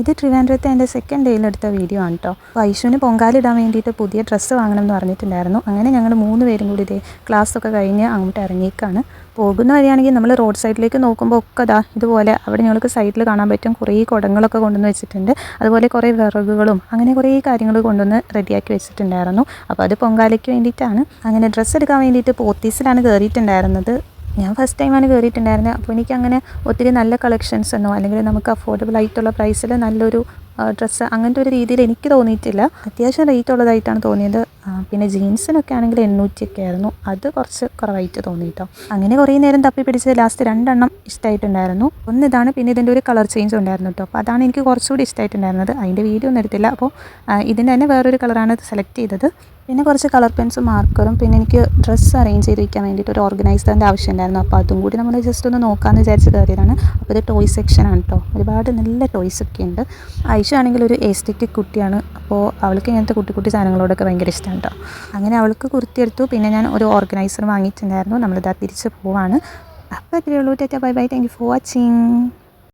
ഇത് ട്രിവാൻഡ്രത്തെ എൻ്റെ second ഡേയിലെടുത്ത video ആണ് കേട്ടോ. അപ്പോൾ ഐഷുവിന് പൊങ്കാലിടാൻ വേണ്ടിയിട്ട് പുതിയ ഡ്രസ്സ് വാങ്ങണം എന്ന് പറഞ്ഞിട്ടുണ്ടായിരുന്നു. അങ്ങനെ ഞങ്ങൾ 3 പേരും കൂടി ഇതേ ക്ലാസ്സൊക്കെ കഴിഞ്ഞ് അങ്ങോട്ട് ഇറങ്ങിയേക്കാണ്. പോകുന്ന വഴിയാണെങ്കിൽ നമ്മൾ റോഡ് സൈഡിലേക്ക് നോക്കുമ്പോൾ ഒക്കെ ഇതുപോലെ അവിടെ ഞങ്ങൾക്ക് സൈഡിൽ കാണാൻ പറ്റും കുറേ കുടങ്ങളൊക്കെ കൊണ്ടുവന്ന് വെച്ചിട്ടുണ്ട്. അതുപോലെ കുറേ വിറകുകളും അങ്ങനെ കുറേ കാര്യങ്ങൾ കൊണ്ടുവന്ന് റെഡിയാക്കി വെച്ചിട്ടുണ്ടായിരുന്നു. അപ്പോൾ അത് പൊങ്കാലയ്ക്ക് വേണ്ടിയിട്ടാണ്. അങ്ങനെ ഡ്രസ്സ് എടുക്കാൻ വേണ്ടിയിട്ട് പോത്തീസിലാണ് കയറിയിട്ടുണ്ടായിരുന്നത്. ഞാൻ ഫസ്റ്റ് ടൈമാണ് കയറിയിട്ടുണ്ടായിരുന്നത്. അപ്പോൾ എനിക്കങ്ങനെ ഒത്തിരി നല്ല കളക്ഷൻസ് എന്നോ അല്ലെങ്കിൽ നമുക്ക് അഫോർഡബിൾ ആയിട്ടുള്ള പ്രൈസിൽ നല്ലൊരു ഡ്രസ്സ് അങ്ങനത്തെ ഒരു രീതിയിൽ എനിക്ക് തോന്നിയിട്ടില്ല. അത്യാവശ്യം റേറ്റ് ഉള്ളതായിട്ടാണ് തോന്നിയത്. പിന്നെ ജീൻസിനൊക്കെ ആണെങ്കിൽ 800 ആയിരുന്നു. അത് കുറച്ച് കുറവായിട്ട് തോന്നി കേട്ടോ. അങ്ങനെ കുറേ നേരം തപ്പി പിടിച്ച് ലാസ്റ്റ് 2 എണ്ണം ഇഷ്ടമായിട്ടുണ്ടായിരുന്നു. ഒന്നിതാണ്, പിന്നെ ഇതിൻ്റെ ഒരു കളർ ചേഞ്ച് ഉണ്ടായിരുന്നു കേട്ടോ. അപ്പോൾ അതാണ് എനിക്ക് കുറച്ചുകൂടി ഇഷ്ടമായിട്ടുണ്ടായിരുന്നത്. അതിൻ്റെ വീഡിയോ ഒന്നും എടുത്തില്ല. അപ്പോൾ ഇതിൻ്റെ തന്നെ വേറൊരു കളറാണ് സെലക്ട് ചെയ്തത്. പിന്നെ കുറച്ച് കളർ പെൻസും മാർക്കറും പിന്നെ എനിക്ക് ഡ്രസ്സ് അറേഞ്ച് ചെയ്ത് വയ്ക്കാൻ വേണ്ടിയിട്ട് ഒരു ഓർഗനൈസറിൻ്റെ ആവശ്യം ഉണ്ടായിരുന്നു. അപ്പോൾ അതും കൂടി നമ്മൾ ജസ്റ്റ് ഒന്ന് നോക്കാമെന്ന് വിചാരിച്ച് കയറിയതാണ്. അപ്പോൾ ഇത് ടോയ് സെക്ഷനാണ് കേട്ടോ. ഒരുപാട് നല്ല ടോയ്സൊക്കെ ഉണ്ട്. ഐഷു ആണെങ്കിൽ ഒരു എസ്തെറ്റിക് കുട്ടിയാണ്. അപ്പോൾ അവൾക്ക് ഇങ്ങനത്തെ കുട്ടി കുട്ടി സാധനങ്ങളോടൊക്കെ ഭയങ്കര ഇഷ്ടമാണ് കേട്ടോ. അങ്ങനെ അവൾക്ക് കുർത്തി എടുത്തു. പിന്നെ ഞാൻ ഒരു ഓർഗനൈസർ വാങ്ങിയിട്ടുണ്ടായിരുന്നു. നമ്മളിതാ തിരിച്ച് പോവാണ്. അപ്പോൾ ഇത്രയേ ഉള്ളൂ. Tata bye bye. Thank you for watching.